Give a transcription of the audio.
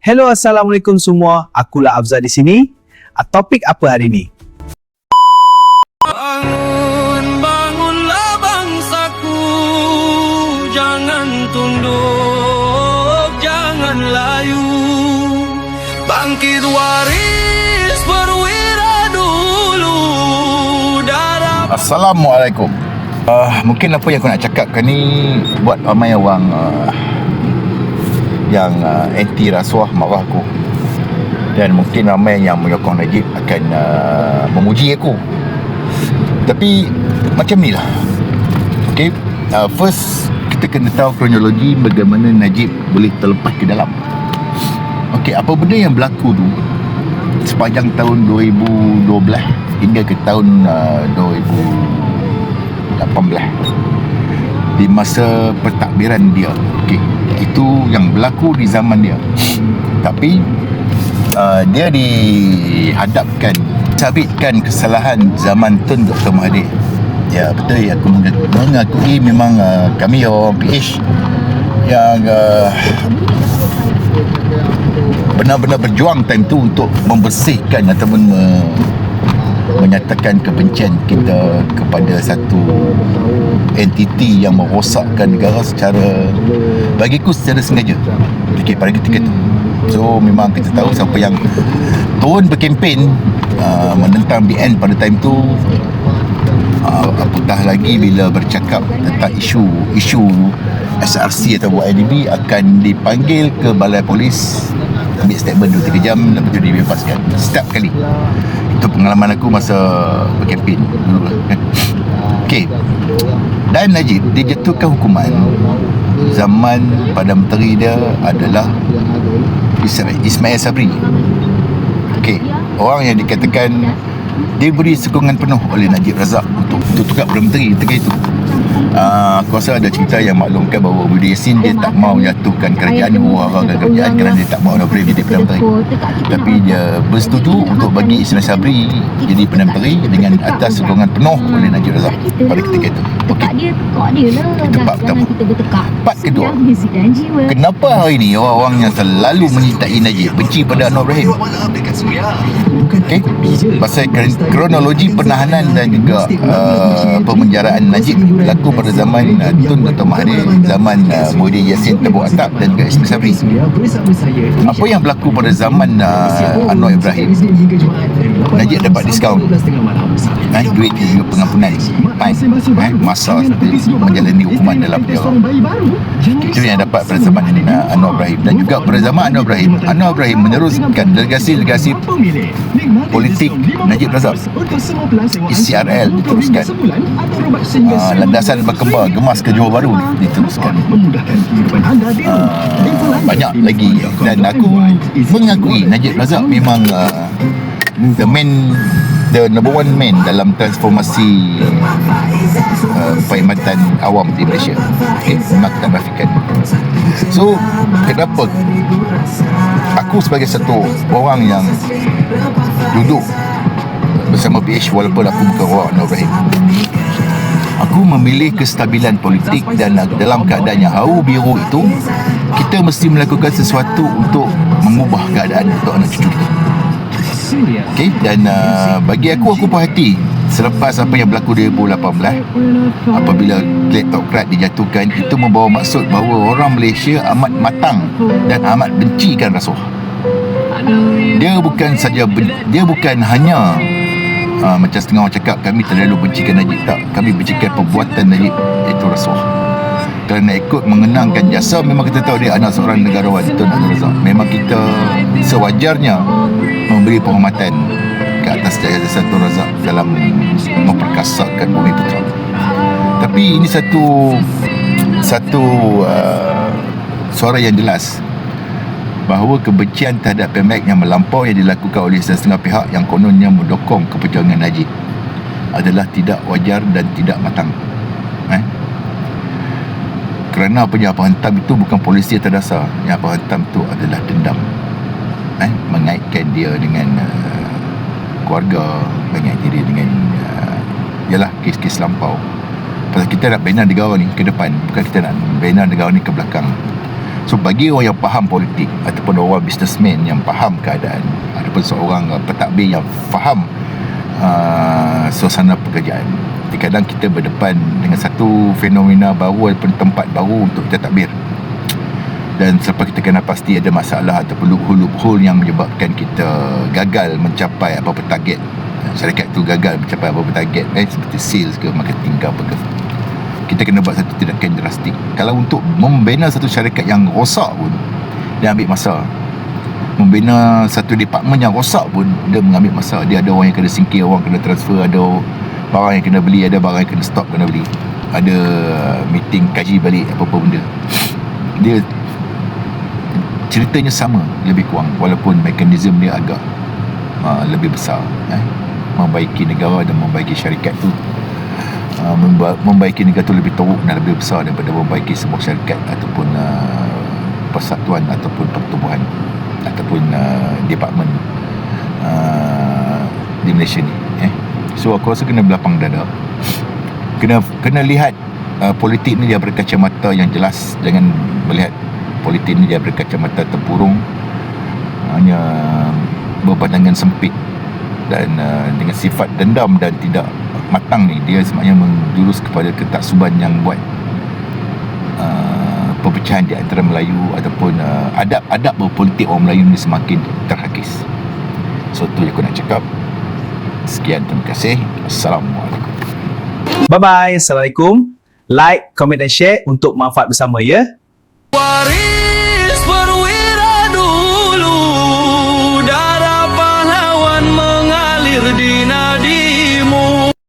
Hello, Assalamualaikum semua. Akulah Afzal di sini. Topik apa hari ni? Bangun, bangunlah bangsaku, jangan tunduk, jangan layu. Bangkit waris perwira dulu, darah. Assalamualaikum. Mungkin apa yang aku nak cakapkan ni buat ramai orang yang anti rasuah marah aku, dan mungkin ramai yang menyokong Najib akan memuji aku. Tapi macam ni lah. Okay, first kita kena tahu kronologi bagaimana Najib boleh terlepas ke dalam. Okay, apa benda yang berlaku tu sepanjang tahun 2012 hingga ke tahun 2018 di masa pentadbiran dia. Okay, itu yang berlaku di zaman dia. Tapi dia dihadapkan, sabitkan kesalahan zaman Tun Dr. Mahathir. Ya, betul ya, aku mengakui memang kami orang PH yang benar-benar berjuang time tu untuk membersihkan ataupun menyatakan kebencian kita kepada satu entiti yang merosakkan negara secara, bagiku secara sengaja. Okay, pada ketika tu, so memang kita tahu siapa yang turun berkempen menentang BN pada time tu. Apatah lagi bila bercakap tentang isu SRC atau IDB akan dipanggil ke balai polis, ambil statement 2-3 jam, lepas tu dibebaskan setiap kali. Itu pengalaman aku masa berkempen dulu. Okay, dan Najib dijatuhkan hukuman zaman Perdana Menteri dia adalah Ismail Sabri. Okay, orang yang dikatakan diberi sokongan penuh oleh Najib Razak untuk tukar Perdana Menteri ketika itu. Aku rasa ada cerita yang maklumkan bahawa Budi Yassin dia tak mau jatuhkan kerajaan, orang kerajaan kerana dia tak mau Nawab jadi Perdana Menteri. Tapi dia bersetuju untuk bagi Ismail Sabri jadi Perdana Menteri dengan atas sokongan penuh oleh Najib Razak pada ketika itu. Okey, itu part pertama. Part kedua, kenapa hari ini orang-orang yang selalu menyertai Najib benci pada Anwar Ibrahim? Okey, pasal kronologi penahanan dan juga pemenjaraan Najib berlaku pada zaman Tun Dr. Mahathir, zaman Budi Yassin Tabuk Atap dan juga Ismail Sabri. Apa yang berlaku pada zaman Anwar Ibrahim? Najib dapat diskaun duit dan juga pengampunan masa menjalani hukuman dalam penjara. Itu yang dapat pada zaman Anwar Ibrahim. Dan juga pada zaman Anwar Ibrahim meneruskan delegasi politik Najib Razak. ICRL diteruskan, landasan berkembang gemas ke Johor Bahru diteruskan, banyak lagi. Dan aku mengakui Najib Razak memang the number one man dalam transformasi perkhidmatan awam di Malaysia. Okay, memang kita nafikan. So, kenapa aku sebagai satu orang yang duduk bersama PH walaupun aku bukan orang Anwar Ibrahim, aku memilih kestabilan politik, dan dalam keadaan yang haru biru itu kita mesti melakukan sesuatu untuk mengubah keadaan untuk anak cucu kita. Okay, dan bagi aku puas hati selepas apa yang berlaku di 2018 apabila kleptokrat dijatuhkan. Itu membawa maksud bahawa orang Malaysia amat matang dan amat bencikan rasuah. Dia bukan hanya macam setengah orang cakap kami terlalu bencikan Najib. Tak, kami bencikan perbuatan Najib, iaitu rasuah. Kerana ikut mengenangkan jasa, memang kita tahu dia anak seorang negarawan Tun Dr. Razak. Memang kita sewajarnya memberi penghormatan ke atas jasa Tun Razak dalam memperkasakan Bumi Putra. Tapi ini satu suara yang jelas bahawa kebencian terhadap PMX yang melampau yang dilakukan oleh setengah pihak yang kononnya mendukung keperjuangan Najib adalah tidak wajar dan tidak matang. Kerana apa hentam itu bukan polisi terdasar. Yang apa hentam itu adalah dendam, mengaitkan dia dengan keluarga, mengaitkan diri dengan ialah kes-kes lampau. Pasal kita nak bina negara ni ke depan, bukan kita nak bina negara ni ke belakang. So bagi orang yang faham politik ataupun orang businessman yang faham keadaan ataupun seorang pentadbir yang faham suasana pekerjaan, kadang kita berdepan dengan satu fenomena baru ataupun tempat baru untuk kita tadbir, dan selepas kita kena pasti ada masalah ataupun loophole yang menyebabkan kita gagal mencapai apa-apa target, syarikat tu gagal mencapai apa-apa target, seperti sales ke marketing ke apa ke, kita kena buat satu tindakan drastik. Kalau untuk membina satu syarikat yang rosak pun dia ambil masa, membina satu department yang rosak pun dia mengambil masa. Dia ada orang yang kena singkir, orang kena transfer, ada barang yang kena beli, ada barang yang kena stop kena beli, ada meeting kaji balik apa-apa benda. Dia ceritanya sama lebih kurang, walaupun mekanisme dia agak lebih besar. Membaiki negara dan membaiki syarikat tu, membaiki negara tu lebih teruk dan lebih besar daripada membaiki sebuah syarikat ataupun persatuan ataupun pertubuhan ataupun department di Malaysia ni. So aku rasa kena berlapang dada, kena lihat politik ni dia berkacamata yang jelas, jangan melihat politik ni dia berkacamata tempurung, hanya berpandangan sempit dan dengan sifat dendam dan tidak matang ni. Dia sebenarnya menjurus kepada ketaksuban yang buat perpecahan di antara Melayu ataupun adab-adab berpolitik orang Melayu ni semakin terhakis. So tu yang aku nak cakap. Sekian, terima kasih. Assalamualaikum. Bye-bye. Assalamualaikum. Like, comment dan share untuk manfaat bersama ya. Waris